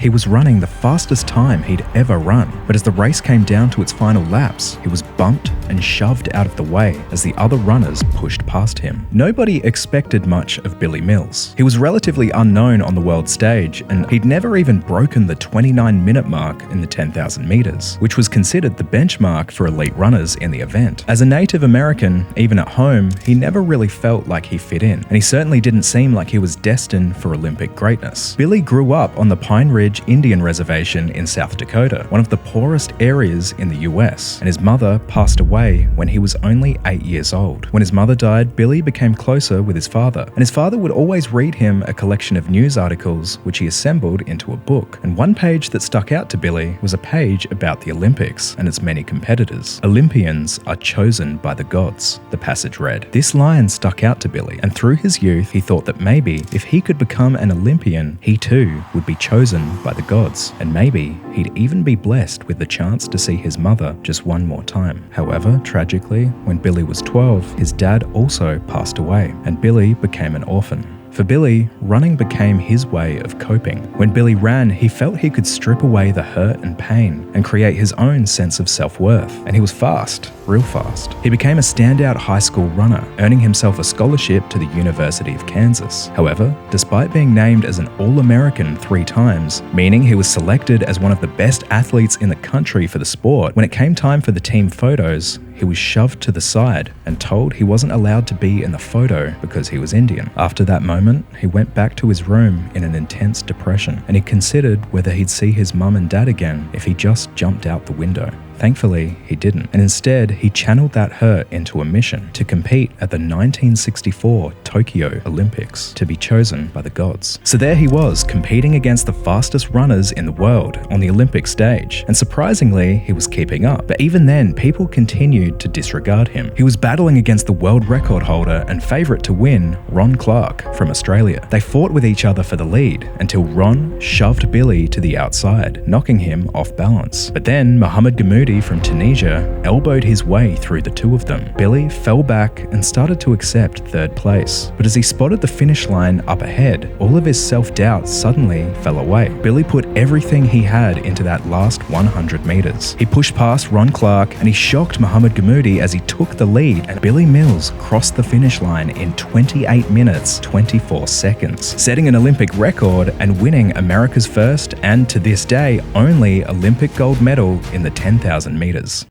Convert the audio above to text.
he was running the fastest time he'd ever run. But as the race came down to its final laps, he was bumped and shoved out of the way as the other runners pushed past him. Nobody expected much of Billy Mills. He was relatively unknown on the world stage, and he'd never even broken the 29-minute mark in the 10,000 meters, which was considered the benchmark for elite runners in the event. As a Native American, even at home, he never really felt like he fit in, and he certainly didn't seem like he was destined for Olympic greatness. Billy grew up on the Pine Ridge Indian Reservation in South Dakota, one of the poorest areas in the US, and his mother passed away when he was only 8 years old. When his mother died, Billy became closer with his father, and his father would always read him a collection of news articles which he assembled into a book. And one page that stuck out to Billy was a page about the Olympics and its many competitors. "Olympians are chosen by the gods," the passage read. This line stuck out to Billy, and through his youth he thought that maybe if he could become an Olympian, he too would be chosen by the gods, and maybe he'd even be blessed with the chance to see his mother just one more time. However, tragically, when Billy was 12, his dad also passed away, and Billy became an orphan. For Billy, running became his way of coping. When Billy ran, he felt he could strip away the hurt and pain and create his own sense of self-worth. And he was fast, real fast. He became a standout high school runner, earning himself a scholarship to the University of Kansas. However, despite being named as an All-American 3 times, meaning he was selected as one of the best athletes in the country for the sport, when it came time for the team photos, he was shoved to the side and told he wasn't allowed to be in the photo because he was Indian. After that moment, he went back to his room in an intense depression, and he considered whether he'd see his mum and dad again if he just jumped out the window. Thankfully, he didn't, and instead he channeled that hurt into a mission to compete at the 1964 Tokyo Olympics, to be chosen by the gods. So there he was, competing against the fastest runners in the world on the Olympic stage, and surprisingly, he was keeping up. But even then, people continued to disregard him. He was battling against the world record holder and favourite to win, Ron Clark from Australia. They fought with each other for the lead until Ron shoved Billy to the outside, knocking him off balance. But then Mohamed Gamoudi from Tunisia elbowed his way through the two of them. Billy fell back and started to accept third place. But as he spotted the finish line up ahead, all of his self-doubt suddenly fell away. Billy put everything he had into that last 100 meters. He pushed past Ron Clark and he shocked Mohamed Gamoudi as he took the lead, and Billy Mills crossed the finish line in 28 minutes, 24 seconds, setting an Olympic record and winning America's first and, to this day, only Olympic gold medal in the 10,000 meters.